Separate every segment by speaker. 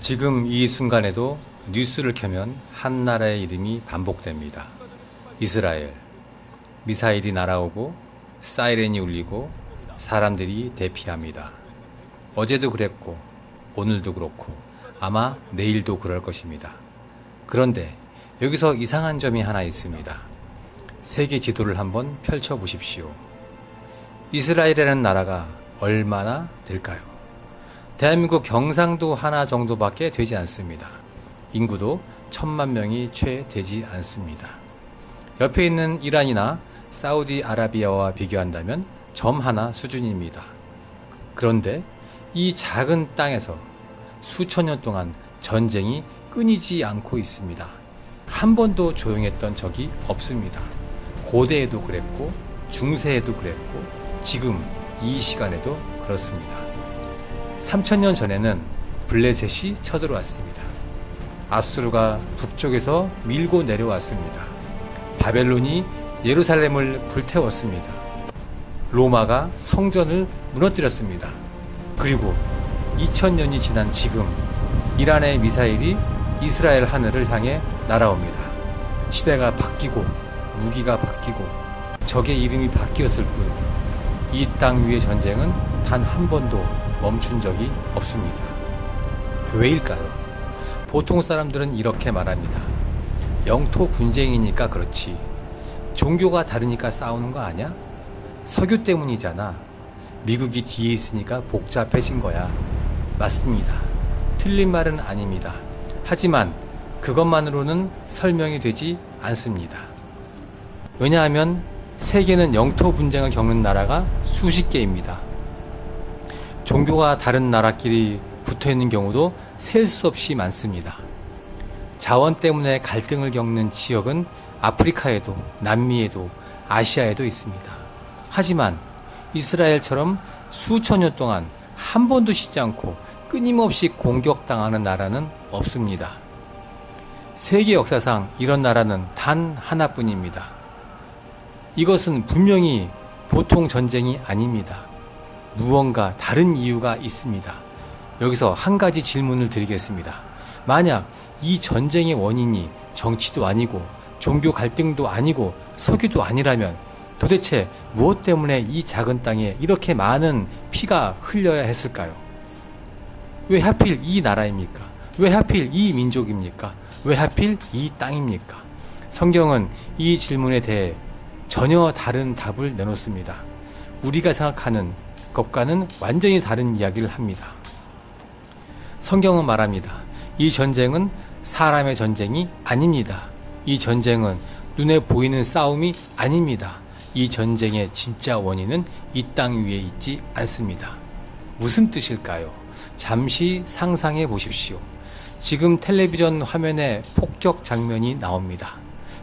Speaker 1: 지금 이 순간에도 뉴스를 켜면 한 나라의 이름이 반복됩니다. 이스라엘. 미사일이 날아오고 사이렌이 울리고 사람들이 대피합니다. 어제도 그랬고 오늘도 그렇고 아마 내일도 그럴 것입니다. 그런데 여기서 이상한 점이 하나 있습니다. 세계 지도를 한번 펼쳐보십시오. 이스라엘이라는 나라가 얼마나 될까요? 대한민국 경상도 하나 정도밖에 되지 않습니다. 인구도 1000만 명이 채 되지 않습니다. 옆에 있는 이란이나 사우디아라비아와 비교한다면 점 하나 수준입니다. 그런데 이 작은 땅에서 수천 년 동안 전쟁이 끊이지 않고 있습니다. 한 번도 조용했던 적이 없습니다. 고대에도 그랬고 중세에도 그랬고 지금 이 시간에도 그렇습니다. 3000년 전에는 블레셋이 쳐들어왔습니다. 아수르가 북쪽에서 밀고 내려왔습니다. 바벨론이 예루살렘을 불태웠습니다. 로마가 성전을 무너뜨렸습니다. 그리고 2000년이 지난 지금 이란의 미사일이 이스라엘 하늘을 향해 날아옵니다. 시대가 바뀌고 무기가 바뀌고 적의 이름이 바뀌었을 뿐 이 땅 위의 전쟁은 단 한 번도 멈춘 적이 없습니다. 왜일까요? 보통 사람들은 이렇게 말합니다. 영토 분쟁이니까 그렇지. 종교가 다르니까 싸우는 거 아니야? 석유 때문이잖아. 미국이 뒤에 있으니까 복잡해진 거야. 맞습니다. 틀린 말은 아닙니다. 하지만 그것만으로는 설명이 되지 않습니다. 왜냐하면 세계는 영토 분쟁을 겪는 나라가 수십 개입니다. 종교가 다른 나라끼리 붙어 있는 경우도 셀 수 없이 많습니다. 자원 때문에 갈등을 겪는 지역은 아프리카에도 남미에도 아시아에도 있습니다. 하지만 이스라엘처럼 수천 년 동안 한 번도 쉬지 않고 끊임없이 공격당하는 나라는 없습니다. 세계 역사상 이런 나라는 단 하나뿐입니다. 이것은 분명히 보통 전쟁이 아닙니다. 무언가 다른 이유가 있습니다. 여기서 한 가지 질문을 드리겠습니다. 만약 이 전쟁의 원인이 정치도 아니고 종교 갈등도 아니고 석유도 아니라면 도대체 무엇 때문에 이 작은 땅에 이렇게 많은 피가 흘려야 했을까요? 왜 하필 이 나라입니까? 왜 하필 이 민족입니까? 왜 하필 이 땅입니까? 성경은 이 질문에 대해 전혀 다른 답을 내놓습니다. 우리가 생각하는 것과는 완전히 다른 이야기를 합니다. 성경은 말합니다. 이 전쟁은 사람의 전쟁이 아닙니다. 이 전쟁은 눈에 보이는 싸움이 아닙니다. 이 전쟁의 진짜 원인은 이 땅 위에 있지 않습니다. 무슨 뜻일까요? 잠시 상상해 보십시오. 지금 텔레비전 화면에 폭격 장면이 나옵니다.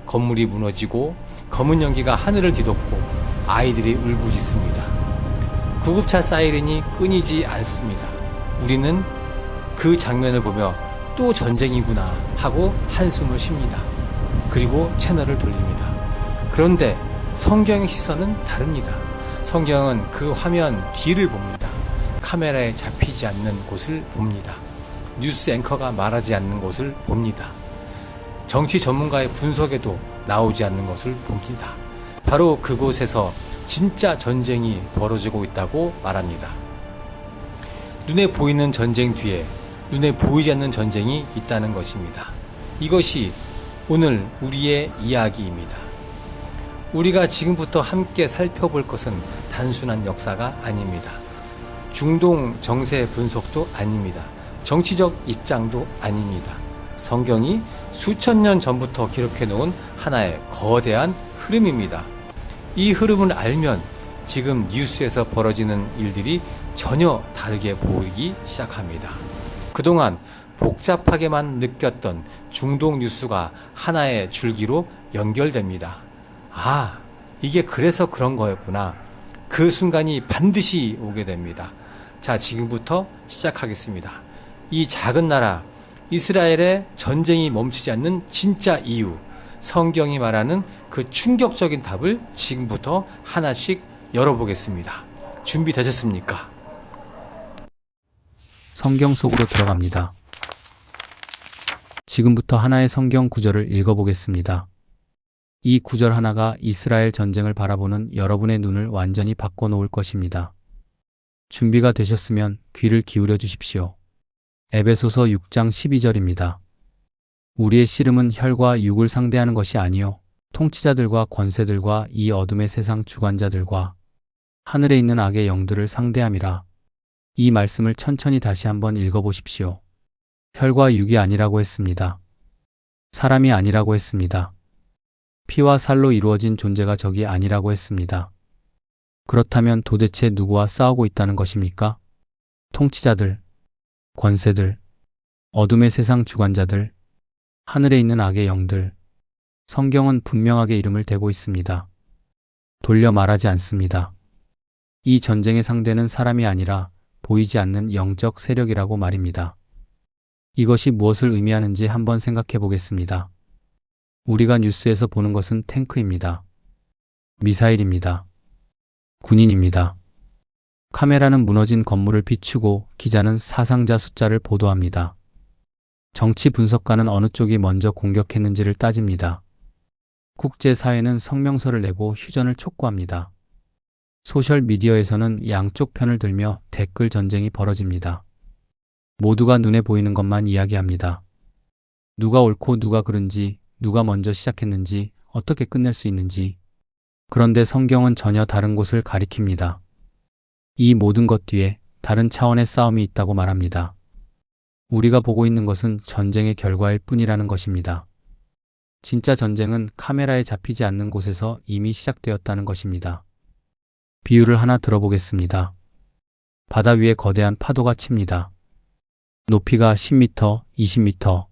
Speaker 1: 건물이 무너지고 검은 연기가 하늘을 뒤덮고 아이들이 울부짖습니다. 구급차 사이렌이 끊이지 않습니다. 우리는 그 장면을 보며 또 전쟁이구나 하고 한숨을 쉽니다. 그리고 채널을 돌립니다. 그런데 성경의 시선은 다릅니다. 성경은 그 화면 뒤를 봅니다. 카메라에 잡히지 않는 곳을 봅니다. 뉴스 앵커가 말하지 않는 곳을 봅니다. 정치 전문가의 분석에도 나오지 않는 것을 봅니다. 바로 그곳에서 진짜 전쟁이 벌어지고 있다고 말합니다. 눈에 보이는 전쟁 뒤에 눈에 보이지 않는 전쟁이 있다는 것입니다. 이것이 오늘 우리의 이야기입니다. 우리가 지금부터 함께 살펴볼 것은 단순한 역사가 아닙니다. 중동 정세 분석도 아닙니다. 정치적 입장도 아닙니다. 성경이 수천 년 전부터 기록해 놓은 하나의 거대한 흐름입니다. 이 흐름을 알면 지금 뉴스에서 벌어지는 일들이 전혀 다르게 보이기 시작합니다. 그동안 복잡하게만 느꼈던 중동 뉴스가 하나의 줄기로 연결됩니다. 아, 이게 그래서 그런 거였구나. 그 순간이 반드시 오게 됩니다. 자, 지금부터 시작하겠습니다. 이 작은 나라 이스라엘의 전쟁이 멈추지 않는 진짜 이유, 성경이 말하는 그 충격적인 답을 지금부터 하나씩 열어보겠습니다. 준비되셨습니까?
Speaker 2: 성경 속으로 들어갑니다. 지금부터 하나의 성경 구절을 읽어보겠습니다. 이 구절 하나가 이스라엘 전쟁을 바라보는 여러분의 눈을 완전히 바꿔놓을 것입니다. 준비가 되셨으면 귀를 기울여 주십시오. 에베소서 6장 12절입니다. 우리의 씨름은 혈과 육을 상대하는 것이 아니요 통치자들과 권세들과 이 어둠의 세상 주관자들과 하늘에 있는 악의 영들을 상대함이라. 이 말씀을 천천히 다시 한번 읽어보십시오. 혈과 육이 아니라고 했습니다. 사람이 아니라고 했습니다. 피와 살로 이루어진 존재가 적이 아니라고 했습니다. 그렇다면 도대체 누구와 싸우고 있다는 것입니까? 통치자들, 권세들, 어둠의 세상 주관자들, 하늘에 있는 악의 영들. 성경은 분명하게 이름을 대고 있습니다. 돌려 말하지 않습니다. 이 전쟁의 상대는 사람이 아니라 보이지 않는 영적 세력이라고 말입니다. 이것이 무엇을 의미하는지 한번 생각해 보겠습니다. 우리가 뉴스에서 보는 것은 탱크입니다. 미사일입니다. 군인입니다. 카메라는 무너진 건물을 비추고 기자는 사상자 숫자를 보도합니다. 정치 분석가는 어느 쪽이 먼저 공격했는지를 따집니다. 국제사회는 성명서를 내고 휴전을 촉구합니다. 소셜미디어에서는 양쪽 편을 들며 댓글 전쟁이 벌어집니다. 모두가 눈에 보이는 것만 이야기합니다. 누가 옳고 누가 그른지, 누가 먼저 시작했는지, 어떻게 끝낼 수 있는지. 그런데 성경은 전혀 다른 곳을 가리킵니다. 이 모든 것 뒤에 다른 차원의 싸움이 있다고 말합니다. 우리가 보고 있는 것은 전쟁의 결과일 뿐이라는 것입니다. 진짜 전쟁은 카메라에 잡히지 않는 곳에서 이미 시작되었다는 것입니다. 비유를 하나 들어보겠습니다. 바다 위에 거대한 파도가 칩니다. 높이가 10m, 20m.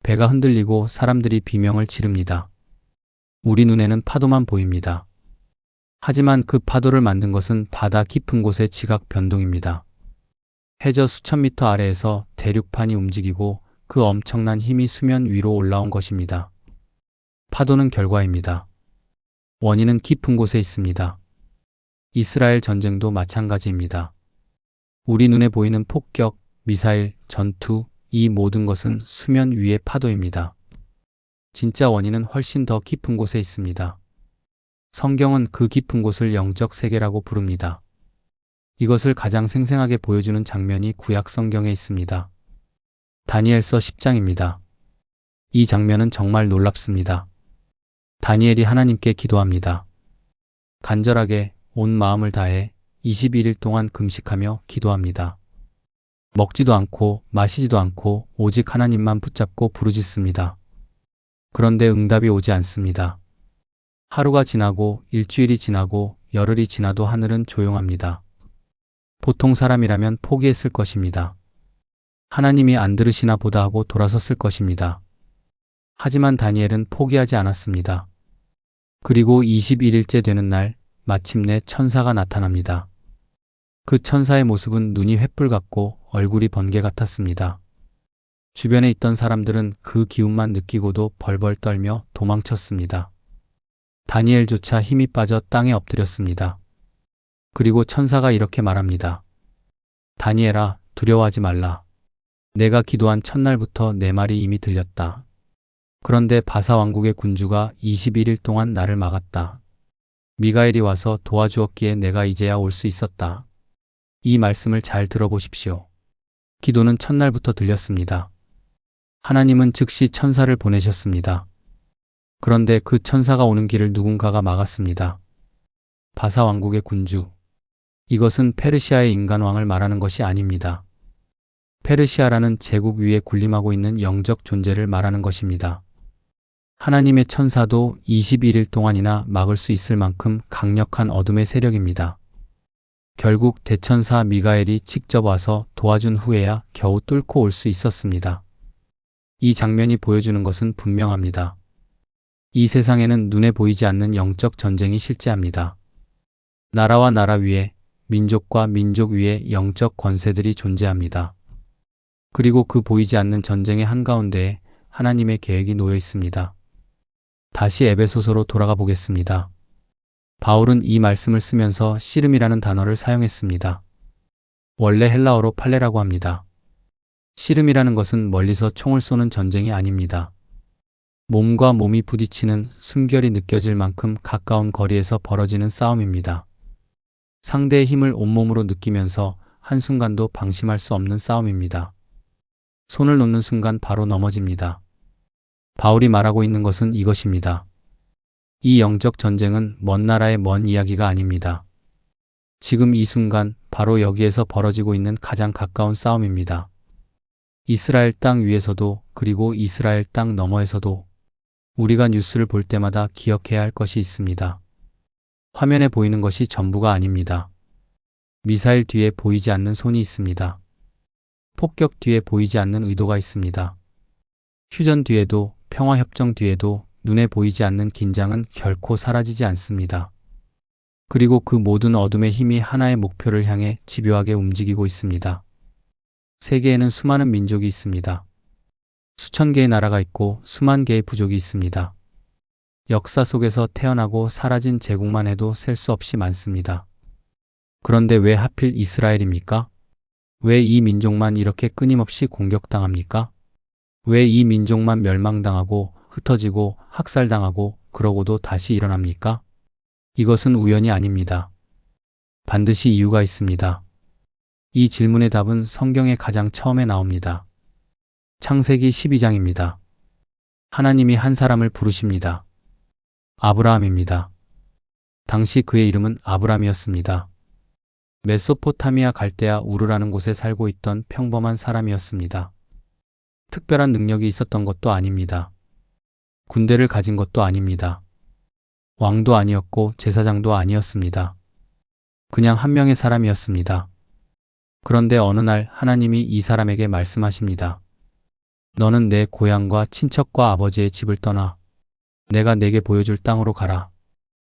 Speaker 2: 배가 흔들리고 사람들이 비명을 지릅니다. 우리 눈에는 파도만 보입니다. 하지만 그 파도를 만든 것은 바다 깊은 곳의 지각 변동입니다. 해저 수천 미터 아래에서 대륙판이 움직이고 그 엄청난 힘이 수면 위로 올라온 것입니다. 파도는 결과입니다. 원인은 깊은 곳에 있습니다. 이스라엘 전쟁도 마찬가지입니다. 우리 눈에 보이는 폭격, 미사일, 전투, 이 모든 것은 수면 위의 파도입니다. 진짜 원인은 훨씬 더 깊은 곳에 있습니다. 성경은 그 깊은 곳을 영적 세계라고 부릅니다. 이것을 가장 생생하게 보여주는 장면이 구약 성경에 있습니다. 다니엘서 10장입니다. 이 장면은 정말 놀랍습니다. 다니엘이 하나님께 기도합니다. 간절하게 온 마음을 다해 21일 동안 금식하며 기도합니다. 먹지도 않고 마시지도 않고 오직 하나님만 붙잡고 부르짖습니다. 그런데 응답이 오지 않습니다. 하루가 지나고 일주일이 지나고 열흘이 지나도 하늘은 조용합니다. 보통 사람이라면 포기했을 것입니다. 하나님이 안 들으시나 보다 하고 돌아섰을 것입니다. 하지만 다니엘은 포기하지 않았습니다. 그리고 21일째 되는 날 마침내 천사가 나타납니다. 그 천사의 모습은 눈이 횃불 같고 얼굴이 번개 같았습니다. 주변에 있던 사람들은 그 기운만 느끼고도 벌벌 떨며 도망쳤습니다. 다니엘조차 힘이 빠져 땅에 엎드렸습니다. 그리고 천사가 이렇게 말합니다. 다니엘아, 두려워하지 말라. 내가 기도한 첫날부터 내 말이 이미 들렸다. 그런데 바사 왕국의 군주가 21일 동안 나를 막았다. 미가엘이 와서 도와주었기에 내가 이제야 올 수 있었다. 이 말씀을 잘 들어보십시오. 기도는 첫날부터 들렸습니다. 하나님은 즉시 천사를 보내셨습니다. 그런데 그 천사가 오는 길을 누군가가 막았습니다. 바사 왕국의 군주. 이것은 페르시아의 인간왕을 말하는 것이 아닙니다. 페르시아라는 제국 위에 군림하고 있는 영적 존재를 말하는 것입니다. 하나님의 천사도 21일 동안이나 막을 수 있을 만큼 강력한 어둠의 세력입니다. 결국 대천사 미가엘이 직접 와서 도와준 후에야 겨우 뚫고 올 수 있었습니다. 이 장면이 보여주는 것은 분명합니다. 이 세상에는 눈에 보이지 않는 영적 전쟁이 실제합니다. 나라와 나라 위에, 민족과 민족 위에 영적 권세들이 존재합니다. 그리고 그 보이지 않는 전쟁의 한가운데에 하나님의 계획이 놓여 있습니다. 다시 에베소서로 돌아가 보겠습니다. 바울은 이 말씀을 쓰면서 씨름이라는 단어를 사용했습니다. 원래 헬라어로 팔레라고 합니다. 씨름이라는 것은 멀리서 총을 쏘는 전쟁이 아닙니다. 몸과 몸이 부딪히는 숨결이 느껴질 만큼 가까운 거리에서 벌어지는 싸움입니다. 상대의 힘을 온몸으로 느끼면서 한순간도 방심할 수 없는 싸움입니다. 손을 놓는 순간 바로 넘어집니다. 바울이 말하고 있는 것은 이것입니다. 이 영적 전쟁은 먼 나라의 먼 이야기가 아닙니다. 지금 이 순간 바로 여기에서 벌어지고 있는 가장 가까운 싸움입니다. 이스라엘 땅 위에서도 그리고 이스라엘 땅 너머에서도 우리가 뉴스를 볼 때마다 기억해야 할 것이 있습니다. 화면에 보이는 것이 전부가 아닙니다. 미사일 뒤에 보이지 않는 손이 있습니다. 폭격 뒤에 보이지 않는 의도가 있습니다. 휴전 뒤에도 평화협정 뒤에도 눈에 보이지 않는 긴장은 결코 사라지지 않습니다. 그리고 그 모든 어둠의 힘이 하나의 목표를 향해 집요하게 움직이고 있습니다. 세계에는 수많은 민족이 있습니다. 수천 개의 나라가 있고 수만 개의 부족이 있습니다. 역사 속에서 태어나고 사라진 제국만 해도 셀 수 없이 많습니다. 그런데 왜 하필 이스라엘입니까? 왜 이 민족만 이렇게 끊임없이 공격당합니까? 왜 이 민족만 멸망당하고 흩어지고 학살당하고 그러고도 다시 일어납니까? 이것은 우연이 아닙니다. 반드시 이유가 있습니다. 이 질문의 답은 성경의 가장 처음에 나옵니다. 창세기 12장입니다. 하나님이 한 사람을 부르십니다. 아브라함입니다. 당시 그의 이름은 아브람이었습니다. 메소포타미아 갈대아 우르라는 곳에 살고 있던 평범한 사람이었습니다. 특별한 능력이 있었던 것도 아닙니다. 군대를 가진 것도 아닙니다. 왕도 아니었고 제사장도 아니었습니다. 그냥 한 명의 사람이었습니다. 그런데 어느 날 하나님이 이 사람에게 말씀하십니다. 너는 내 고향과 친척과 아버지의 집을 떠나 내가 내게 보여줄 땅으로 가라.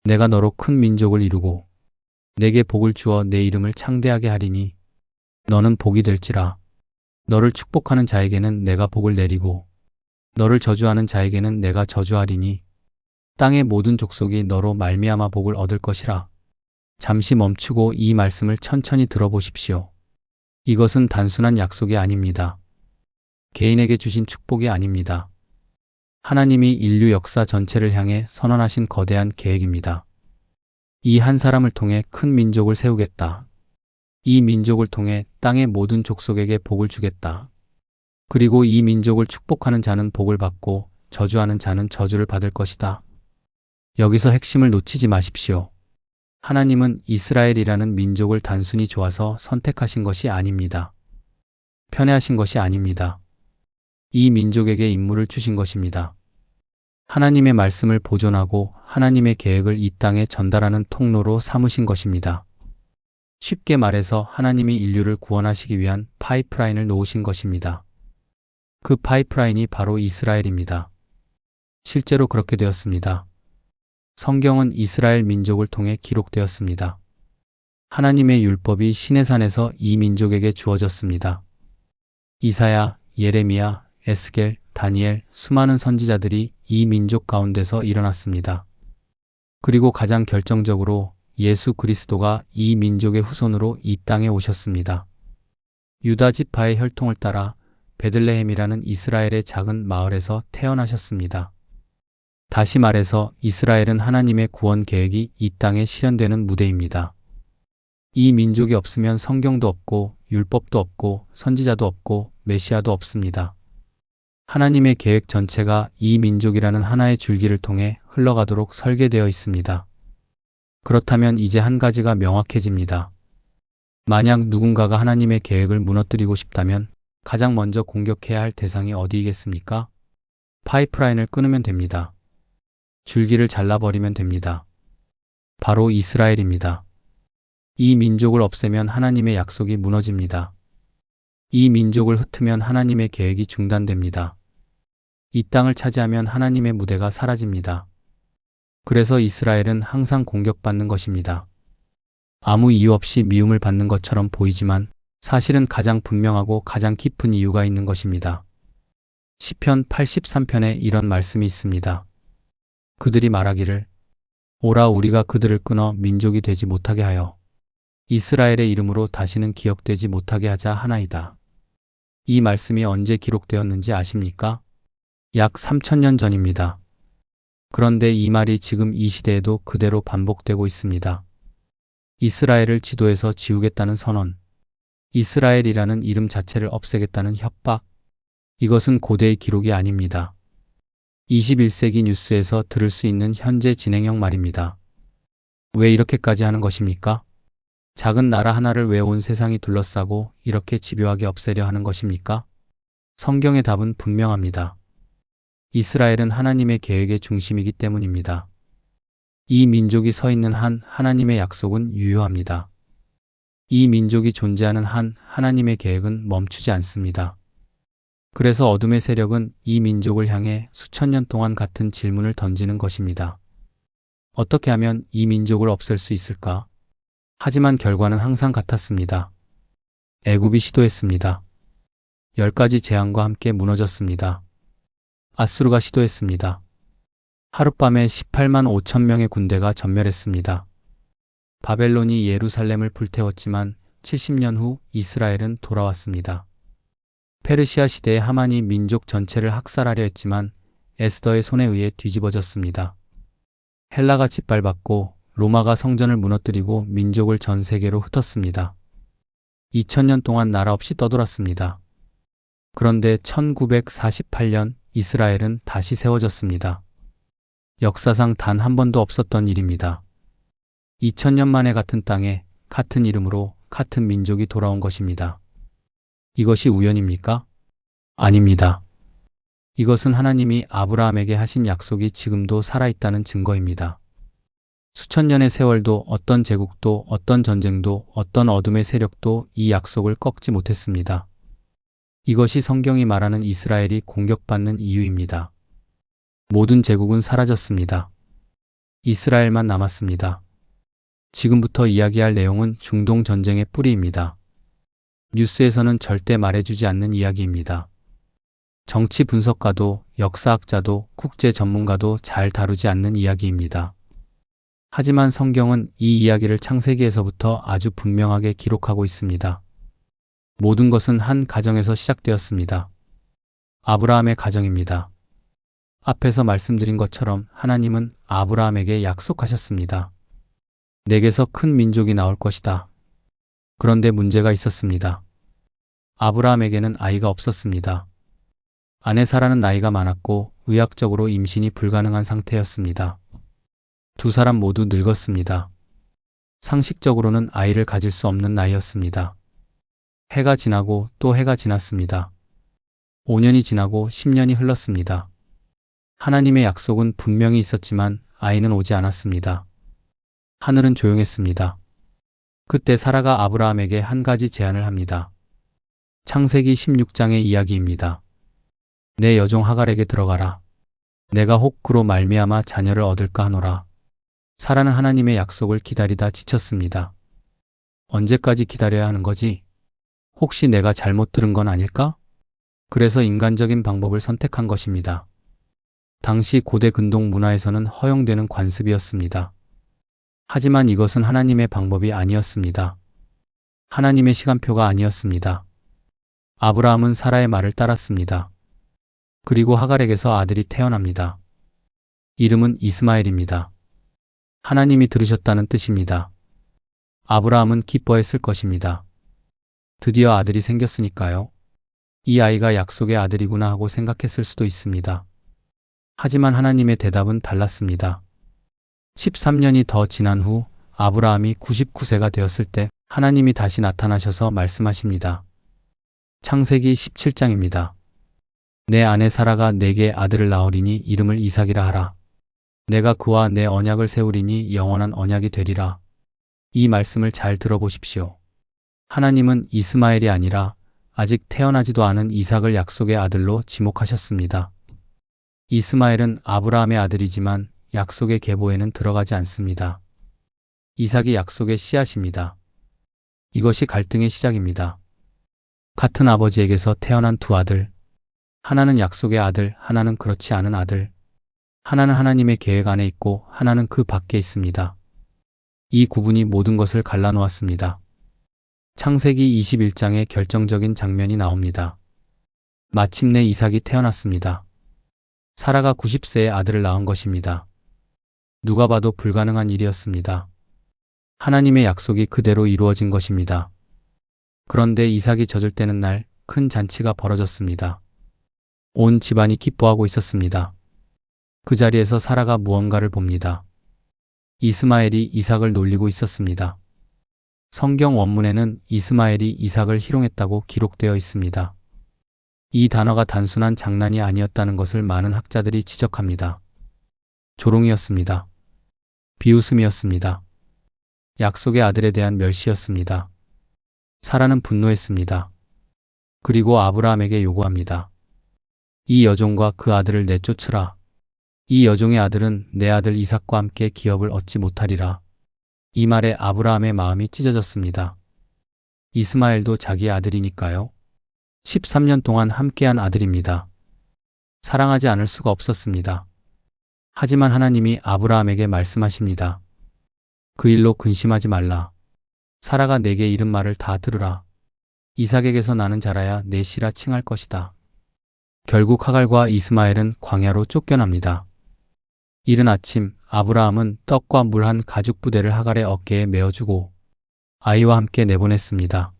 Speaker 2: 내가 너로 큰 민족을 이루고 내게 복을 주어 내 이름을 창대하게 하리니 너는 복이 될지라. 너를 축복하는 자에게는 내가 복을 내리고 너를 저주하는 자에게는 내가 저주하리니 땅의 모든 족속이 너로 말미암아 복을 얻을 것이라. 잠시 멈추고 이 말씀을 천천히 들어보십시오. 이것은 단순한 약속이 아닙니다. 개인에게 주신 축복이 아닙니다. 하나님이 인류 역사 전체를 향해 선언하신 거대한 계획입니다. 이 한 사람을 통해 큰 민족을 세우겠다. 이 민족을 통해 땅의 모든 족속에게 복을 주겠다. 그리고 이 민족을 축복하는 자는 복을 받고 저주하는 자는 저주를 받을 것이다. 여기서 핵심을 놓치지 마십시오. 하나님은 이스라엘이라는 민족을 단순히 좋아서 선택하신 것이 아닙니다. 편애하신 것이 아닙니다. 이 민족에게 임무를 주신 것입니다. 하나님의 말씀을 보존하고 하나님의 계획을 이 땅에 전달하는 통로로 삼으신 것입니다. 쉽게 말해서 하나님이 인류를 구원하시기 위한 파이프라인을 놓으신 것입니다. 그 파이프라인이 바로 이스라엘입니다. 실제로 그렇게 되었습니다. 성경은 이스라엘 민족을 통해 기록되었습니다. 하나님의 율법이 시내산에서 이 민족에게 주어졌습니다. 이사야, 예레미야, 에스겔, 다니엘, 수많은 선지자들이 이 민족 가운데서 일어났습니다. 그리고 가장 결정적으로 예수 그리스도가 이 민족의 후손으로 이 땅에 오셨습니다. 유다 지파의 혈통을 따라 베들레헴이라는 이스라엘의 작은 마을에서 태어나셨습니다. 다시 말해서 이스라엘은 하나님의 구원 계획이 이 땅에 실현되는 무대입니다. 이 민족이 없으면 성경도 없고 율법도 없고 선지자도 없고 메시아도 없습니다. 하나님의 계획 전체가 이 민족이라는 하나의 줄기를 통해 흘러가도록 설계되어 있습니다. 그렇다면 이제 한 가지가 명확해집니다. 만약 누군가가 하나님의 계획을 무너뜨리고 싶다면 가장 먼저 공격해야 할 대상이 어디이겠습니까? 파이프라인을 끊으면 됩니다. 줄기를 잘라버리면 됩니다. 바로 이스라엘입니다. 이 민족을 없애면 하나님의 약속이 무너집니다. 이 민족을 흩으면 하나님의 계획이 중단됩니다. 이 땅을 차지하면 하나님의 무대가 사라집니다. 그래서 이스라엘은 항상 공격받는 것입니다. 아무 이유 없이 미움을 받는 것처럼 보이지만 사실은 가장 분명하고 가장 깊은 이유가 있는 것입니다. 시편 83편에 이런 말씀이 있습니다. 그들이 말하기를 오라 우리가 그들을 끊어 민족이 되지 못하게 하여 이스라엘의 이름으로 다시는 기억되지 못하게 하자 하나이다. 이 말씀이 언제 기록되었는지 아십니까? 약 3000년 전입니다. 그런데 이 말이 지금 이 시대에도 그대로 반복되고 있습니다. 이스라엘을 지도에서 지우겠다는 선언, 이스라엘이라는 이름 자체를 없애겠다는 협박, 이것은 고대의 기록이 아닙니다. 21세기 뉴스에서 들을 수 있는 현재 진행형 말입니다. 왜 이렇게까지 하는 것입니까? 작은 나라 하나를 왜 온 세상이 둘러싸고 이렇게 집요하게 없애려 하는 것입니까? 성경의 답은 분명합니다. 이스라엘은 하나님의 계획의 중심이기 때문입니다. 이 민족이 서 있는 한 하나님의 약속은 유효합니다. 이 민족이 존재하는 한 하나님의 계획은 멈추지 않습니다. 그래서 어둠의 세력은 이 민족을 향해 수천 년 동안 같은 질문을 던지는 것입니다. 어떻게 하면 이 민족을 없앨 수 있을까? 하지만 결과는 항상 같았습니다. 애굽이 시도했습니다. 10가지 재앙과 함께 무너졌습니다. 아수르가 시도했습니다. 하룻밤에 18만 5천 명의 군대가 전멸했습니다. 바벨론이 예루살렘을 불태웠지만 70년 후 이스라엘은 돌아왔습니다. 페르시아 시대의 하만이 민족 전체를 학살하려 했지만 에스더의 손에 의해 뒤집어졌습니다. 헬라가 짓밟았고 로마가 성전을 무너뜨리고 민족을 전 세계로 흩었습니다. 2000년 동안 나라 없이 떠돌았습니다. 그런데 1948년 이스라엘은 다시 세워졌습니다. 역사상 단 한 번도 없었던 일입니다. 2000년 만에 같은 땅에 같은 이름으로 같은 민족이 돌아온 것입니다. 이것이 우연입니까? 아닙니다. 이것은 하나님이 아브라함에게 하신 약속이 지금도 살아있다는 증거입니다. 수천 년의 세월도 어떤 제국도 어떤 전쟁도 어떤 어둠의 세력도 이 약속을 꺾지 못했습니다. 이것이 성경이 말하는 이스라엘이 공격받는 이유입니다. 모든 제국은 사라졌습니다. 이스라엘만 남았습니다. 지금부터 이야기할 내용은 중동 전쟁의 뿌리입니다. 뉴스에서는 절대 말해주지 않는 이야기입니다. 정치 분석가도 역사학자도 국제 전문가도 잘 다루지 않는 이야기입니다. 하지만 성경은 이 이야기를 창세기에서부터 아주 분명하게 기록하고 있습니다. 모든 것은 한 가정에서 시작되었습니다. 아브라함의 가정입니다. 앞에서 말씀드린 것처럼 하나님은 아브라함에게 약속하셨습니다. 내게서 큰 민족이 나올 것이다. 그런데 문제가 있었습니다. 아브라함에게는 아이가 없었습니다. 아내 사라는 나이가 많았고 의학적으로 임신이 불가능한 상태였습니다. 두 사람 모두 늙었습니다. 상식적으로는 아이를 가질 수 없는 나이였습니다. 해가 지나고 또 해가 지났습니다. 5년이 지나고 10년이 흘렀습니다. 하나님의 약속은 분명히 있었지만 아이는 오지 않았습니다. 하늘은 조용했습니다. 그때 사라가 아브라함에게 한 가지 제안을 합니다. 창세기 16장의 이야기입니다. 내 여종 하갈에게 들어가라. 내가 혹 그로 말미암아 자녀를 얻을까 하노라. 사라는 하나님의 약속을 기다리다 지쳤습니다. 언제까지 기다려야 하는 거지? 혹시 내가 잘못 들은 건 아닐까? 그래서 인간적인 방법을 선택한 것입니다. 당시 고대 근동 문화에서는 허용되는 관습이었습니다. 하지만 이것은 하나님의 방법이 아니었습니다. 하나님의 시간표가 아니었습니다. 아브라함은 사라의 말을 따랐습니다. 그리고 하갈에게서 아들이 태어납니다. 이름은 이스마엘입니다. 하나님이 들으셨다는 뜻입니다. 아브라함은 기뻐했을 것입니다. 드디어 아들이 생겼으니까요. 이 아이가 약속의 아들이구나 하고 생각했을 수도 있습니다. 하지만 하나님의 대답은 달랐습니다. 13년이 더 지난 후 아브라함이 99세가 되었을 때 하나님이 다시 나타나셔서 말씀하십니다. 창세기 17장입니다. 내 아내 사라가 내게 아들을 낳으리니 이름을 이삭이라 하라. 내가 그와 내 언약을 세우리니 영원한 언약이 되리라. 이 말씀을 잘 들어보십시오. 하나님은 이스마엘이 아니라 아직 태어나지도 않은 이삭을 약속의 아들로 지목하셨습니다. 이스마엘은 아브라함의 아들이지만 약속의 계보에는 들어가지 않습니다. 이삭이 약속의 씨앗입니다. 이것이 갈등의 시작입니다. 같은 아버지에게서 태어난 두 아들, 하나는 약속의 아들, 하나는 그렇지 않은 아들, 하나는 하나님의 계획 안에 있고 하나는 그 밖에 있습니다. 이 구분이 모든 것을 갈라놓았습니다. 창세기 21장에 결정적인 장면이 나옵니다. 마침내 이삭이 태어났습니다. 사라가 90세에 아들을 낳은 것입니다. 누가 봐도 불가능한 일이었습니다. 하나님의 약속이 그대로 이루어진 것입니다. 그런데 이삭이 젖을 떼는 날 큰 잔치가 벌어졌습니다. 온 집안이 기뻐하고 있었습니다. 그 자리에서 사라가 무언가를 봅니다. 이스마엘이 이삭을 놀리고 있었습니다. 성경 원문에는 이스마엘이 이삭을 희롱했다고 기록되어 있습니다. 이 단어가 단순한 장난이 아니었다는 것을 많은 학자들이 지적합니다. 조롱이었습니다. 비웃음이었습니다. 약속의 아들에 대한 멸시였습니다. 사라는 분노했습니다. 그리고 아브라함에게 요구합니다. 이 여종과 그 아들을 내쫓으라. 이 여종의 아들은 내 아들 이삭과 함께 기업을 얻지 못하리라. 이 말에 아브라함의 마음이 찢어졌습니다. 이스마엘도 자기의 아들이니까요. 13년 동안 함께한 아들입니다. 사랑하지 않을 수가 없었습니다. 하지만 하나님이 아브라함에게 말씀하십니다. 그 일로 근심하지 말라. 사라가 내게 이른 말을 다 들으라. 이삭에게서 나는 자라야 내 씨라 칭할 것이다. 결국 하갈과 이스마엘은 광야로 쫓겨납니다. 이른 아침 아브라함은 떡과 물 한 가죽 부대를 하갈의 어깨에 메어주고 아이와 함께 내보냈습니다.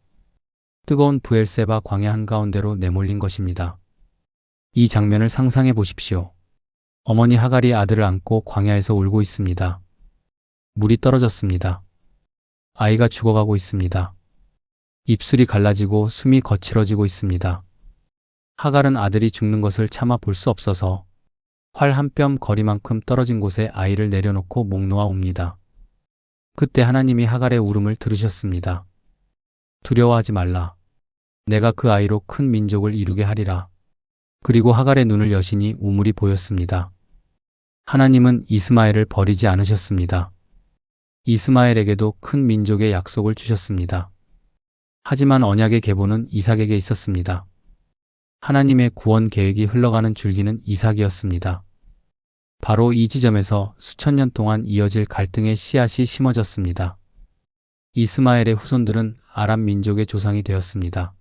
Speaker 2: 뜨거운 브엘세바 광야 한가운데로 내몰린 것입니다. 이 장면을 상상해 보십시오. 어머니 하갈이 아들을 안고 광야에서 울고 있습니다. 물이 떨어졌습니다. 아이가 죽어가고 있습니다. 입술이 갈라지고 숨이 거칠어지고 있습니다. 하갈은 아들이 죽는 것을 참아 볼 수 없어서 활 한 뼘 거리만큼 떨어진 곳에 아이를 내려놓고 목 놓아 옵니다. 그때 하나님이 하갈의 울음을 들으셨습니다. 두려워하지 말라. 내가 그 아이로 큰 민족을 이루게 하리라. 그리고 하갈의 눈을 여시니 우물이 보였습니다. 하나님은 이스마엘을 버리지 않으셨습니다. 이스마엘에게도 큰 민족의 약속을 주셨습니다. 하지만 언약의 계보는 이삭에게 있었습니다. 하나님의 구원 계획이 흘러가는 줄기는 이삭이었습니다. 바로 이 지점에서 수천 년 동안 이어질 갈등의 씨앗이 심어졌습니다. 이스마엘의 후손들은 아람 민족의 조상이 되었습니다.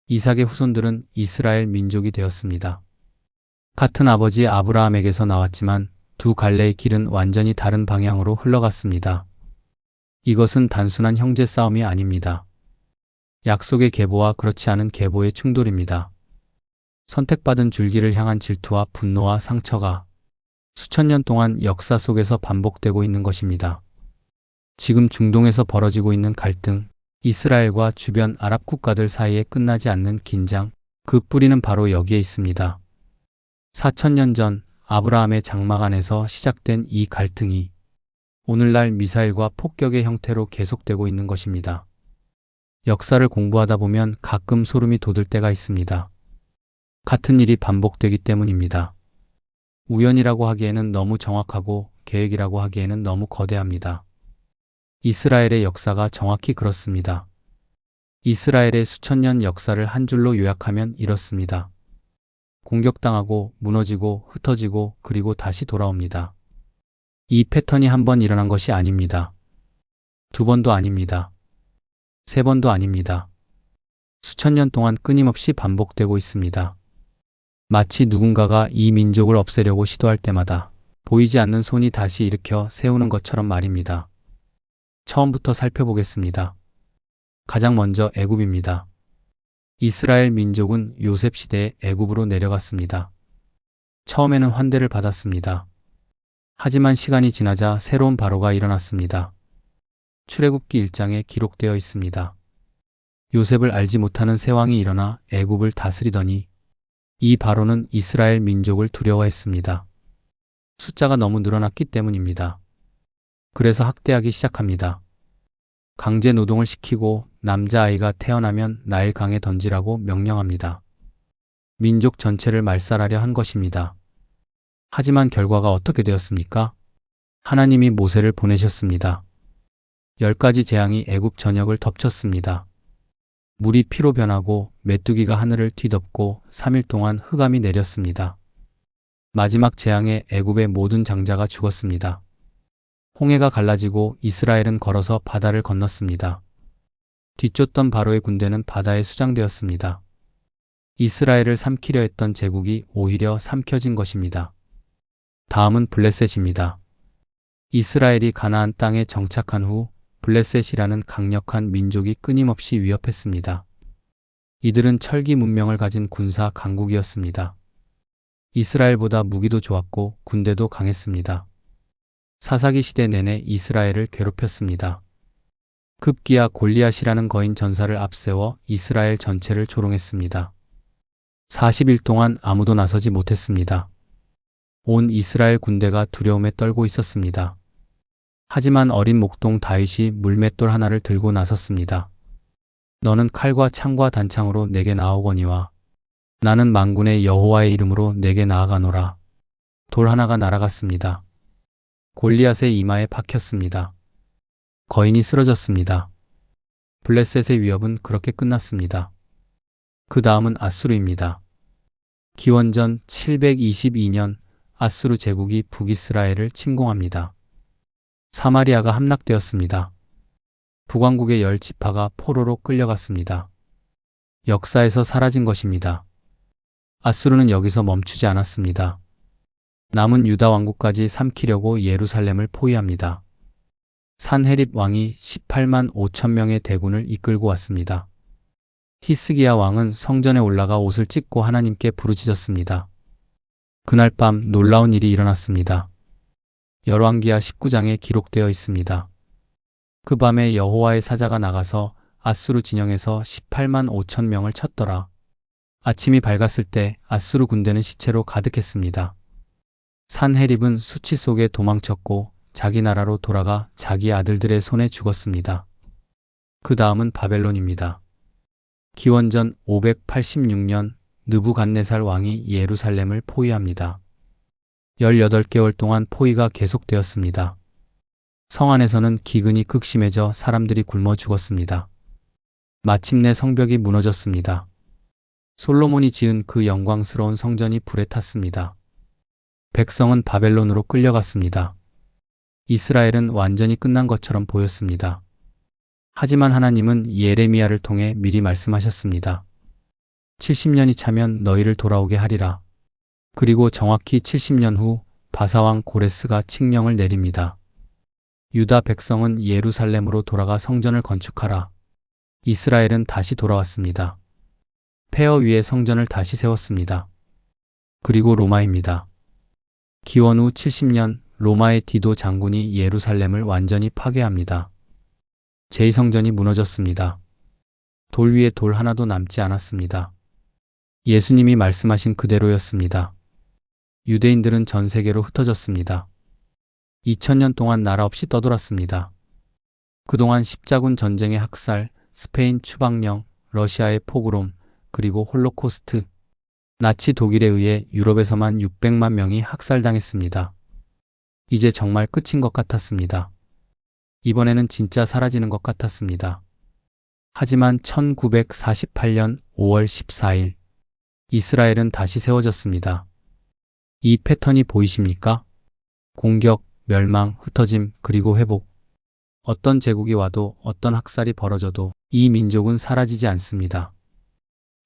Speaker 2: 이삭의 후손들은 이스라엘 민족이 되었습니다. 같은 아버지 아브라함에게서 나왔지만 두 갈래의 길은 완전히 다른 방향으로 흘러갔습니다. 이것은 단순한 형제 싸움이 아닙니다. 약속의 계보와 그렇지 않은 계보의 충돌입니다. 선택받은 줄기를 향한 질투와 분노와 상처가 수천 년 동안 역사 속에서 반복되고 있는 것입니다. 지금 중동에서 벌어지고 있는 갈등, 이스라엘과 주변 아랍 국가들 사이에 끝나지 않는 긴장, 그 뿌리는 바로 여기에 있습니다. 4,000년 전 아브라함의 장막 안에서 시작된 이 갈등이 오늘날 미사일과 폭격의 형태로 계속되고 있는 것입니다. 역사를 공부하다 보면 가끔 소름이 돋을 때가 있습니다. 같은 일이 반복되기 때문입니다. 우연이라고 하기에는 너무 정확하고 계획이라고 하기에는 너무 거대합니다. 이스라엘의 역사가 정확히 그렇습니다. 이스라엘의 수천 년 역사를 한 줄로 요약하면 이렇습니다. 공격당하고 무너지고 흩어지고 그리고 다시 돌아옵니다. 이 패턴이 한 번 일어난 것이 아닙니다. 두 번도 아닙니다. 세 번도 아닙니다. 수천 년 동안 끊임없이 반복되고 있습니다. 마치 누군가가 이 민족을 없애려고 시도할 때마다 보이지 않는 손이 다시 일으켜 세우는 것처럼 말입니다. 처음부터 살펴보겠습니다. 가장 먼저 애굽입니다. 이스라엘 민족은 요셉 시대에 애굽으로 내려갔습니다. 처음에는 환대를 받았습니다. 하지만 시간이 지나자 새로운 바로가 일어났습니다. 출애굽기 1장에 기록되어 있습니다. 요셉을 알지 못하는 새 왕이 일어나 애굽을 다스리더니 이 바로는 이스라엘 민족을 두려워했습니다. 숫자가 너무 늘어났기 때문입니다. 그래서 학대하기 시작합니다. 강제 노동을 시키고 남자아이가 태어나면 나일강에 던지라고 명령합니다. 민족 전체를 말살하려 한 것입니다. 하지만 결과가 어떻게 되었습니까? 하나님이 모세를 보내셨습니다. 10가지 재앙이 애굽 전역을 덮쳤습니다. 물이 피로 변하고 메뚜기가 하늘을 뒤덮고 3일 동안 흑암이 내렸습니다. 마지막 재앙에 애굽의 모든 장자가 죽었습니다. 홍해가 갈라지고 이스라엘은 걸어서 바다를 건넜습니다. 뒤쫓던 바로의 군대는 바다에 수장되었습니다. 이스라엘을 삼키려 했던 제국이 오히려 삼켜진 것입니다. 다음은 블레셋입니다. 이스라엘이 가나안 땅에 정착한 후 블레셋이라는 강력한 민족이 끊임없이 위협했습니다. 이들은 철기 문명을 가진 군사 강국이었습니다. 이스라엘보다 무기도 좋았고 군대도 강했습니다. 사사기 시대 내내 이스라엘을 괴롭혔습니다. 급기야 골리앗이라는 거인 전사를 앞세워 이스라엘 전체를 조롱했습니다. 40일 동안 아무도 나서지 못했습니다. 온 이스라엘 군대가 두려움에 떨고 있었습니다. 하지만 어린 목동 다윗이 물맷돌 하나를 들고 나섰습니다. 너는 칼과 창과 단창으로 내게 나오거니와 나는 만군의 여호와의 이름으로 내게 나아가노라. 돌 하나가 날아갔습니다. 골리앗의 이마에 박혔습니다. 거인이 쓰러졌습니다. 블레셋의 위협은 그렇게 끝났습니다. 그 다음은 아수르입니다. 기원전 722년 아수르 제국이 북이스라엘을 침공합니다. 사마리아가 함락되었습니다. 북왕국의 10지파가 포로로 끌려갔습니다. 역사에서 사라진 것입니다. 아수르는 여기서 멈추지 않았습니다. 남은 유다 왕국까지 삼키려고 예루살렘을 포위합니다. 산헤립 왕이 18만 5천 명의 대군을 이끌고 왔습니다. 히스기야 왕은 성전에 올라가 옷을 찢고 하나님께 부르짖었습니다. 그날 밤 놀라운 일이 일어났습니다. 열왕기하 19장에 기록되어 있습니다. 그 밤에 여호와의 사자가 나가서 아수르 진영에서 18만 5천 명을 쳤더라. 아침이 밝았을 때 아수르 군대는 시체로 가득했습니다. 산헤립은 수치 속에 도망쳤고 자기 나라로 돌아가 자기 아들들의 손에 죽었습니다. 그 다음은 바벨론입니다. 기원전 586년 느부갓네살 왕이 예루살렘을 포위합니다. 18개월 동안 포위가 계속되었습니다. 성 안에서는 기근이 극심해져 사람들이 굶어 죽었습니다. 마침내 성벽이 무너졌습니다. 솔로몬이 지은 그 영광스러운 성전이 불에 탔습니다. 백성은 바벨론으로 끌려갔습니다. 이스라엘은 완전히 끝난 것처럼 보였습니다. 하지만 하나님은 예레미야를 통해 미리 말씀하셨습니다. 70년이 차면 너희를 돌아오게 하리라. 그리고 정확히 70년 후 바사왕 고레스가 칙령을 내립니다. 유다 백성은 예루살렘으로 돌아가 성전을 건축하라. 이스라엘은 다시 돌아왔습니다. 폐허 위에 성전을 다시 세웠습니다. 그리고 로마입니다. 기원 후 70년 로마의 디도 장군이 예루살렘을 완전히 파괴합니다. 제2성전이 무너졌습니다. 돌 위에 돌 하나도 남지 않았습니다. 예수님이 말씀하신 그대로였습니다. 유대인들은 전 세계로 흩어졌습니다. 2000년 동안 나라 없이 떠돌았습니다. 그동안 십자군 전쟁의 학살, 스페인 추방령, 러시아의 포그롬, 그리고 홀로코스트, 나치 독일에 의해 유럽에서만 600만 명이 학살당했습니다. 이제 정말 끝인 것 같았습니다. 이번에는 진짜 사라지는 것 같았습니다. 하지만 1948년 5월 14일, 이스라엘은 다시 세워졌습니다. 이 패턴이 보이십니까? 공격, 멸망, 흩어짐, 그리고 회복. 어떤 제국이 와도 어떤 학살이 벌어져도 이 민족은 사라지지 않습니다.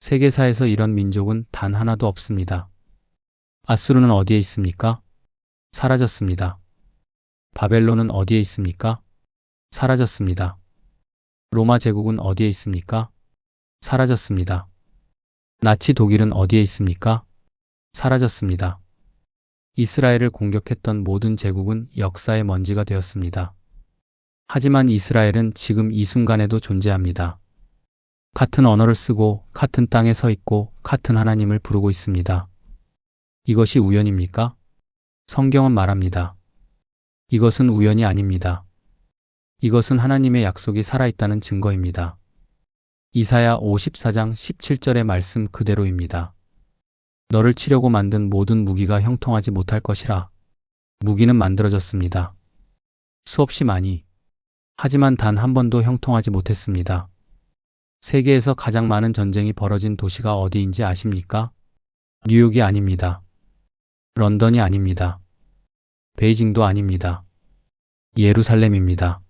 Speaker 2: 세계사에서 이런 민족은 단 하나도 없습니다. 아수르는 어디에 있습니까? 사라졌습니다. 바벨론은 어디에 있습니까? 사라졌습니다. 로마 제국은 어디에 있습니까? 사라졌습니다. 나치 독일은 어디에 있습니까? 사라졌습니다. 이스라엘을 공격했던 모든 제국은 역사의 먼지가 되었습니다. 하지만 이스라엘은 지금 이 순간에도 존재합니다. 같은 언어를 쓰고 같은 땅에 서 있고 같은 하나님을 부르고 있습니다. 이것이 우연입니까? 성경은 말합니다. 이것은 우연이 아닙니다. 이것은 하나님의 약속이 살아있다는 증거입니다. 이사야 54장 17절의 말씀 그대로입니다. 너를 치려고 만든 모든 무기가 형통하지 못할 것이라. 무기는 만들어졌습니다. 수없이 많이. 하지만 단 한 번도 형통하지 못했습니다. 세계에서 가장 많은 전쟁이 벌어진 도시가 어디인지 아십니까? 뉴욕이 아닙니다. 런던이 아닙니다. 베이징도 아닙니다. 예루살렘입니다.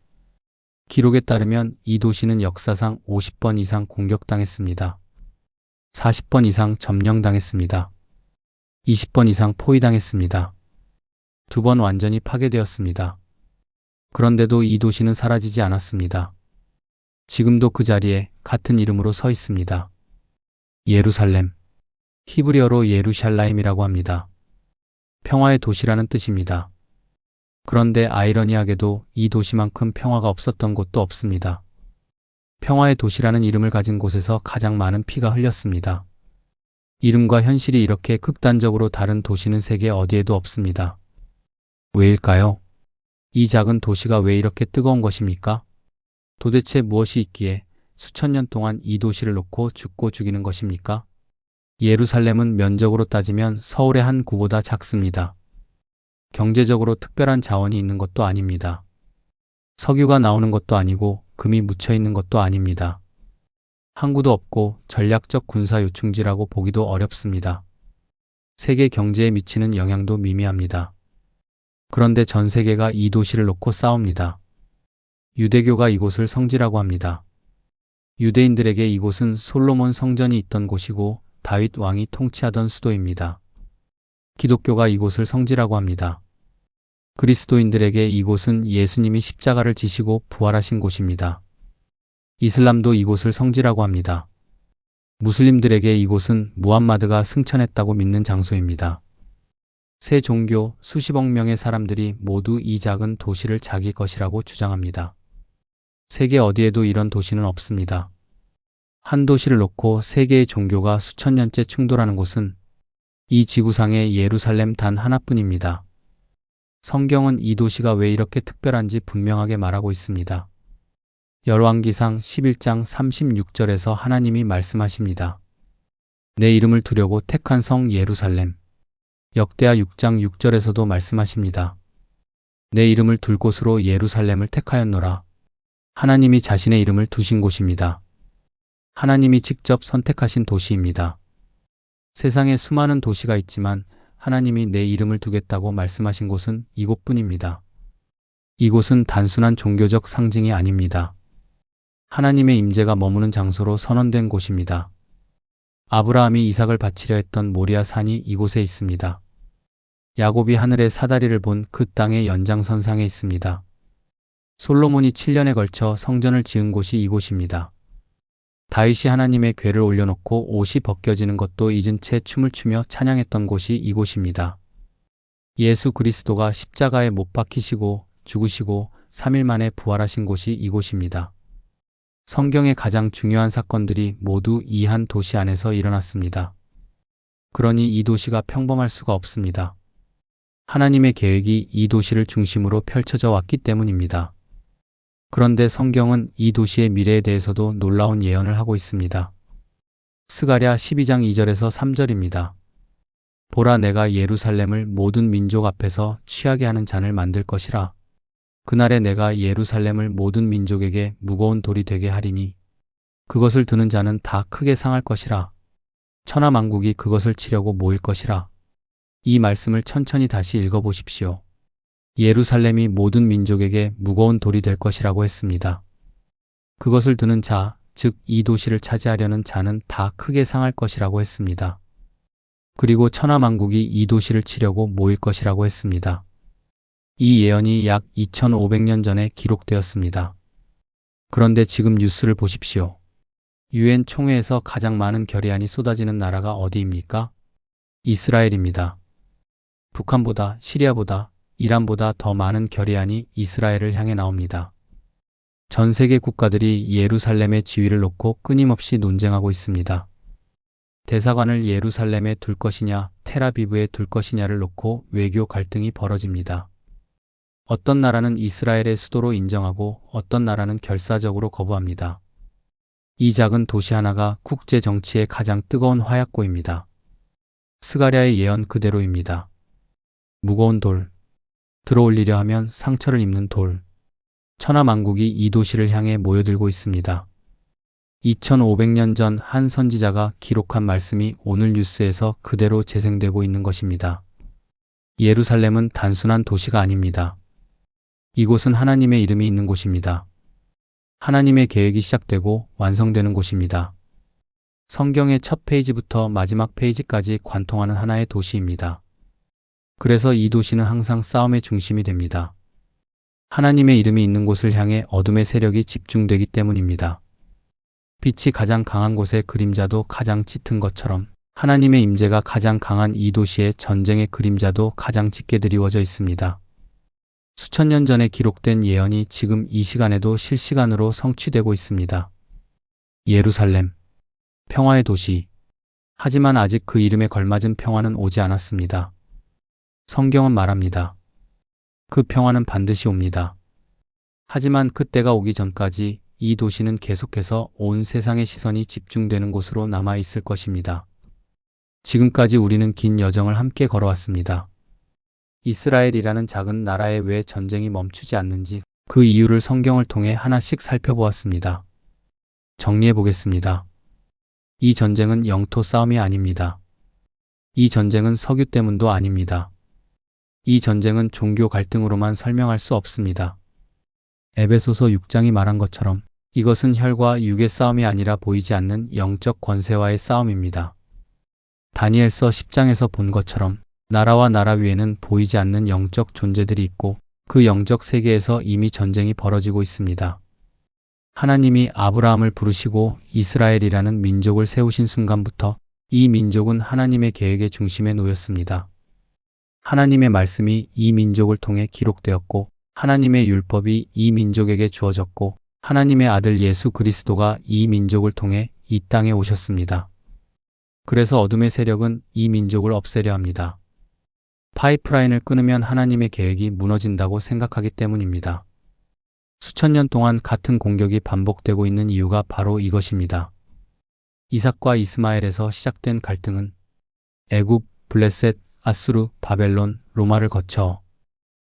Speaker 2: 기록에 따르면 이 도시는 역사상 50번 이상 공격당했습니다. 40번 이상 점령당했습니다. 20번 이상 포위당했습니다. 2번 완전히 파괴되었습니다. 그런데도 이 도시는 사라지지 않았습니다. 지금도 그 자리에 같은 이름으로 서 있습니다. 예루살렘. 히브리어로 예루샬라임이라고 합니다. 평화의 도시라는 뜻입니다. 그런데 아이러니하게도 이 도시만큼 평화가 없었던 곳도 없습니다. 평화의 도시라는 이름을 가진 곳에서 가장 많은 피가 흘렸습니다. 이름과 현실이 이렇게 극단적으로 다른 도시는 세계 어디에도 없습니다. 왜일까요? 이 작은 도시가 왜 이렇게 뜨거운 것입니까? 도대체 무엇이 있기에 수천 년 동안 이 도시를 놓고 죽고 죽이는 것입니까? 예루살렘은 면적으로 따지면 서울의 한 구보다 작습니다. 경제적으로 특별한 자원이 있는 것도 아닙니다. 석유가 나오는 것도 아니고 금이 묻혀 있는 것도 아닙니다. 항구도 없고 전략적 군사 요충지라고 보기도 어렵습니다. 세계 경제에 미치는 영향도 미미합니다. 그런데 전 세계가 이 도시를 놓고 싸웁니다. 유대교가 이곳을 성지라고 합니다. 유대인들에게 이곳은 솔로몬 성전이 있던 곳이고 다윗 왕이 통치하던 수도입니다. 기독교가 이곳을 성지라고 합니다. 그리스도인들에게 이곳은 예수님이 십자가를 지시고 부활하신 곳입니다. 이슬람도 이곳을 성지라고 합니다. 무슬림들에게 이곳은 무함마드가 승천했다고 믿는 장소입니다. 세 종교 수십억 명의 사람들이 모두 이 작은 도시를 자기 것이라고 주장합니다. 세계 어디에도 이런 도시는 없습니다. 한 도시를 놓고 세 개의 종교가 수천 년째 충돌하는 곳은 이 지구상의 예루살렘 단 하나뿐입니다. 성경은 이 도시가 왜 이렇게 특별한지 분명하게 말하고 있습니다. 열왕기상 11장 36절에서 하나님이 말씀하십니다. 내 이름을 두려고 택한 성 예루살렘. 역대하 6장 6절에서도 말씀하십니다. 내 이름을 둘 곳으로 예루살렘을 택하였노라. 하나님이 자신의 이름을 두신 곳입니다. 하나님이 직접 선택하신 도시입니다. 세상에 수많은 도시가 있지만 하나님이 내 이름을 두겠다고 말씀하신 곳은 이곳뿐입니다. 이곳은 단순한 종교적 상징이 아닙니다. 하나님의 임재가 머무는 장소로 선언된 곳입니다. 아브라함이 이삭을 바치려 했던 모리아 산이 이곳에 있습니다. 야곱이 하늘의 사다리를 본 그 땅의 연장선상에 있습니다. 솔로몬이 7년에 걸쳐 성전을 지은 곳이 이곳입니다. 다윗이 하나님의 궤를 올려놓고 옷이 벗겨지는 것도 잊은 채 춤을 추며 찬양했던 곳이 이곳입니다. 예수 그리스도가 십자가에 못 박히시고 죽으시고 3일 만에 부활하신 곳이 이곳입니다. 성경의 가장 중요한 사건들이 모두 이 한 도시 안에서 일어났습니다. 그러니 이 도시가 평범할 수가 없습니다. 하나님의 계획이 이 도시를 중심으로 펼쳐져 왔기 때문입니다. 그런데 성경은 이 도시의 미래에 대해서도 놀라운 예언을 하고 있습니다. 스가랴 12장 2절에서 3절입니다. 보라, 내가 예루살렘을 모든 민족 앞에서 취하게 하는 잔을 만들 것이라. 그날에 내가 예루살렘을 모든 민족에게 무거운 돌이 되게 하리니 그것을 드는 자는 다 크게 상할 것이라. 천하 만국이 그것을 치려고 모일 것이라. 이 말씀을 천천히 다시 읽어보십시오. 예루살렘이 모든 민족에게 무거운 돌이 될 것이라고 했습니다. 그것을 드는 자, 즉 이 도시를 차지하려는 자는 다 크게 상할 것이라고 했습니다. 그리고 천하 만국이 이 도시를 치려고 모일 것이라고 했습니다. 이 예언이 약 2500년 전에 기록되었습니다. 그런데 지금 뉴스를 보십시오. 유엔 총회에서 가장 많은 결의안이 쏟아지는 나라가 어디입니까? 이스라엘입니다. 북한보다, 시리아보다, 이란보다 더 많은 결의안이 이스라엘을 향해 나옵니다. 전 세계 국가들이 예루살렘의 지위를 놓고 끊임없이 논쟁하고 있습니다. 대사관을 예루살렘에 둘 것이냐, 텔아비브에 둘 것이냐를 놓고 외교 갈등이 벌어집니다. 어떤 나라는 이스라엘의 수도로 인정하고 어떤 나라는 결사적으로 거부합니다. 이 작은 도시 하나가 국제 정치의 가장 뜨거운 화약고입니다. 스가랴의 예언 그대로입니다. 무거운 돌, 들어올리려 하면 상처를 입는 돌. 천하 만국이 이 도시를 향해 모여들고 있습니다. 2500년 전 한 선지자가 기록한 말씀이 오늘 뉴스에서 그대로 재생되고 있는 것입니다. 예루살렘은 단순한 도시가 아닙니다. 이곳은 하나님의 이름이 있는 곳입니다. 하나님의 계획이 시작되고 완성되는 곳입니다. 성경의 첫 페이지부터 마지막 페이지까지 관통하는 하나의 도시입니다. 그래서 이 도시는 항상 싸움의 중심이 됩니다. 하나님의 이름이 있는 곳을 향해 어둠의 세력이 집중되기 때문입니다. 빛이 가장 강한 곳에 그림자도 가장 짙은 것처럼 하나님의 임재가 가장 강한 이 도시의 전쟁의 그림자도 가장 짙게 드리워져 있습니다. 수천 년 전에 기록된 예언이 지금 이 시간에도 실시간으로 성취되고 있습니다. 예루살렘, 평화의 도시. 하지만 아직 그 이름에 걸맞은 평화는 오지 않았습니다. 성경은 말합니다. 그 평화는 반드시 옵니다. 하지만 그때가 오기 전까지 이 도시는 계속해서 온 세상의 시선이 집중되는 곳으로 남아 있을 것입니다. 지금까지 우리는 긴 여정을 함께 걸어왔습니다. 이스라엘이라는 작은 나라에 왜 전쟁이 멈추지 않는지 그 이유를 성경을 통해 하나씩 살펴보았습니다. 정리해 보겠습니다. 이 전쟁은 영토 싸움이 아닙니다. 이 전쟁은 석유 때문도 아닙니다. 이 전쟁은 종교 갈등으로만 설명할 수 없습니다. 에베소서 6장이 말한 것처럼 이것은 혈과 육의 싸움이 아니라 보이지 않는 영적 권세와의 싸움입니다. 다니엘서 10장에서 본 것처럼 나라와 나라 위에는 보이지 않는 영적 존재들이 있고 그 영적 세계에서 이미 전쟁이 벌어지고 있습니다. 하나님이 아브라함을 부르시고 이스라엘이라는 민족을 세우신 순간부터 이 민족은 하나님의 계획의 중심에 놓였습니다. 하나님의 말씀이 이 민족을 통해 기록되었고 하나님의 율법이 이 민족에게 주어졌고 하나님의 아들 예수 그리스도가 이 민족을 통해 이 땅에 오셨습니다. 그래서 어둠의 세력은 이 민족을 없애려 합니다. 파이프라인을 끊으면 하나님의 계획이 무너진다고 생각하기 때문입니다. 수천 년 동안 같은 공격이 반복되고 있는 이유가 바로 이것입니다. 이삭과 이스마엘에서 시작된 갈등은 애굽, 블레셋, 아수르, 바벨론, 로마를 거쳐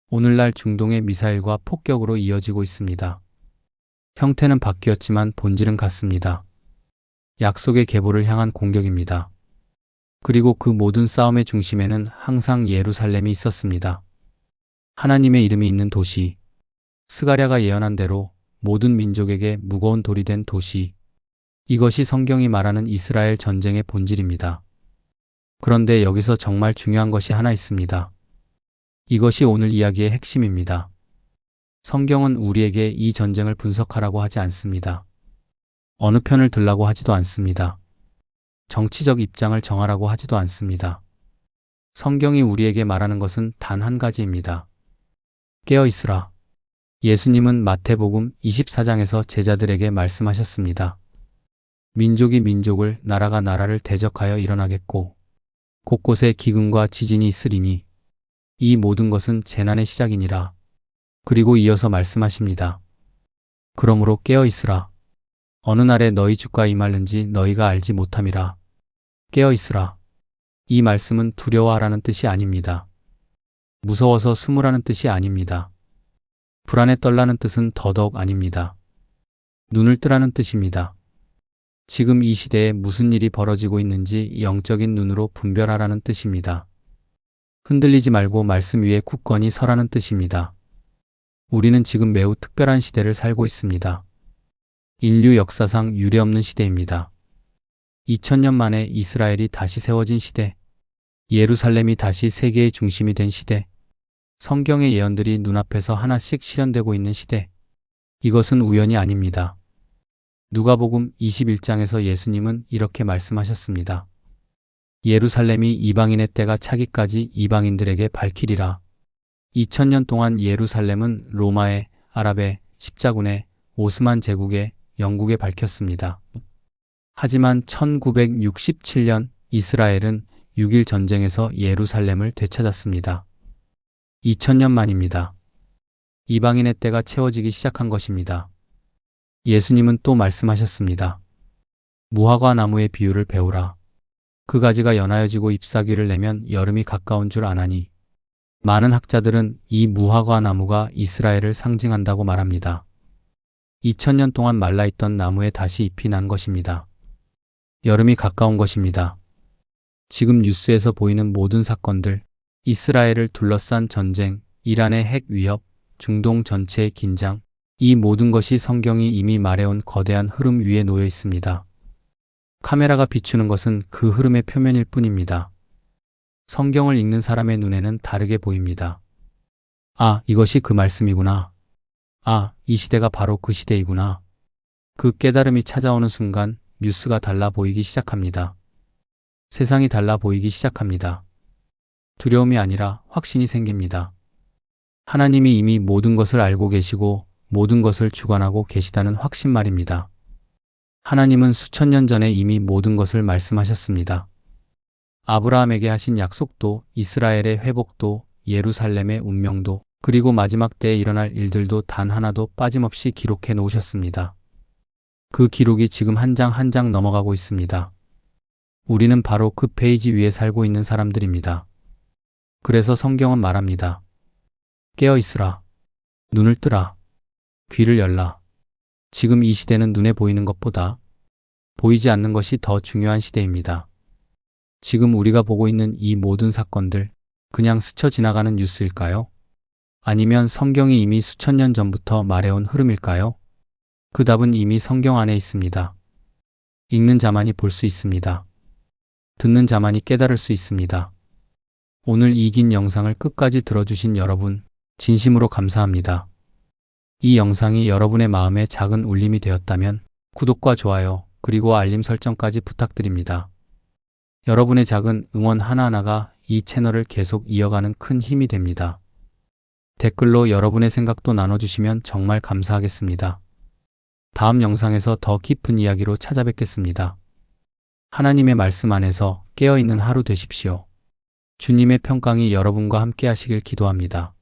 Speaker 2: 오늘날 중동의 미사일과 폭격으로 이어지고 있습니다. 형태는 바뀌었지만 본질은 같습니다. 약속의 계보를 향한 공격입니다. 그리고 그 모든 싸움의 중심에는 항상 예루살렘이 있었습니다. 하나님의 이름이 있는 도시, 스가랴가 예언한 대로 모든 민족에게 무거운 돌이 된 도시, 이것이 성경이 말하는 이스라엘 전쟁의 본질입니다. 그런데 여기서 정말 중요한 것이 하나 있습니다. 이것이 오늘 이야기의 핵심입니다. 성경은 우리에게 이 전쟁을 분석하라고 하지 않습니다. 어느 편을 들라고 하지도 않습니다. 정치적 입장을 정하라고 하지도 않습니다. 성경이 우리에게 말하는 것은 단 한 가지입니다. 깨어 있으라. 예수님은 마태복음 24장에서 제자들에게 말씀하셨습니다. 민족이 민족을, 나라가 나라를 대적하여 일어나겠고 곳곳에 기근과 지진이 있으리니 이 모든 것은 재난의 시작이니라. 그리고 이어서 말씀하십니다. 그러므로 깨어 있으라. 어느 날에 너희 주가 임하는지 너희가 알지 못함이라. 깨어 있으라. 이 말씀은 두려워하라는 뜻이 아닙니다. 무서워서 숨으라는 뜻이 아닙니다. 불안에 떨라는 뜻은 더더욱 아닙니다. 눈을 뜨라는 뜻입니다. 지금 이 시대에 무슨 일이 벌어지고 있는지 영적인 눈으로 분별하라는 뜻입니다. 흔들리지 말고 말씀 위에 굳건히 서라는 뜻입니다. 우리는 지금 매우 특별한 시대를 살고 있습니다. 인류 역사상 유례없는 시대입니다. 2000년 만에 이스라엘이 다시 세워진 시대, 예루살렘이 다시 세계의 중심이 된 시대, 성경의 예언들이 눈앞에서 하나씩 실현되고 있는 시대, 이것은 우연이 아닙니다. 누가복음 21장에서 예수님은 이렇게 말씀하셨습니다. 예루살렘이 이방인의 때가 차기까지 이방인들에게 밝히리라. 2000년 동안 예루살렘은 로마의, 아랍의, 십자군의, 오스만 제국의, 영국에 밝혔습니다. 하지만 1967년 이스라엘은 6.1 전쟁에서 예루살렘을 되찾았습니다. 2000년 만입니다. 이방인의 때가 채워지기 시작한 것입니다. 예수님은 또 말씀하셨습니다. 무화과 나무의 비유를 배우라. 그 가지가 연하여지고 잎사귀를 내면 여름이 가까운 줄 아나니. 많은 학자들은 이 무화과 나무가 이스라엘을 상징한다고 말합니다. 2000년 동안 말라있던 나무에 다시 잎이 난 것입니다. 여름이 가까운 것입니다. 지금 뉴스에서 보이는 모든 사건들, 이스라엘을 둘러싼 전쟁, 이란의 핵 위협, 중동 전체의 긴장, 이 모든 것이 성경이 이미 말해온 거대한 흐름 위에 놓여 있습니다. 카메라가 비추는 것은 그 흐름의 표면일 뿐입니다. 성경을 읽는 사람의 눈에는 다르게 보입니다. 아, 이것이 그 말씀이구나. 아, 이 시대가 바로 그 시대이구나. 그 깨달음이 찾아오는 순간 뉴스가 달라 보이기 시작합니다. 세상이 달라 보이기 시작합니다. 두려움이 아니라 확신이 생깁니다. 하나님이 이미 모든 것을 알고 계시고 모든 것을 주관하고 계시다는 확신 말입니다. 하나님은 수천 년 전에 이미 모든 것을 말씀하셨습니다. 아브라함에게 하신 약속도, 이스라엘의 회복도, 예루살렘의 운명도, 그리고 마지막 때에 일어날 일들도 단 하나도 빠짐없이 기록해 놓으셨습니다. 그 기록이 지금 한 장 한 장 넘어가고 있습니다. 우리는 바로 그 페이지 위에 살고 있는 사람들입니다. 그래서 성경은 말합니다. 깨어 있으라. 눈을 뜨라. 귀를 열라. 지금 이 시대는 눈에 보이는 것보다 보이지 않는 것이 더 중요한 시대입니다. 지금 우리가 보고 있는 이 모든 사건들, 그냥 스쳐 지나가는 뉴스일까요? 아니면 성경이 이미 수천 년 전부터 말해온 흐름일까요? 그 답은 이미 성경 안에 있습니다. 읽는 자만이 볼 수 있습니다. 듣는 자만이 깨달을 수 있습니다. 오늘 이 긴 영상을 끝까지 들어주신 여러분, 진심으로 감사합니다. 이 영상이 여러분의 마음에 작은 울림이 되었다면 구독과 좋아요, 그리고 알림 설정까지 부탁드립니다. 여러분의 작은 응원 하나하나가 이 채널을 계속 이어가는 큰 힘이 됩니다. 댓글로 여러분의 생각도 나눠주시면 정말 감사하겠습니다. 다음 영상에서 더 깊은 이야기로 찾아뵙겠습니다. 하나님의 말씀 안에서 깨어있는 하루 되십시오. 주님의 평강이 여러분과 함께 하시길 기도합니다.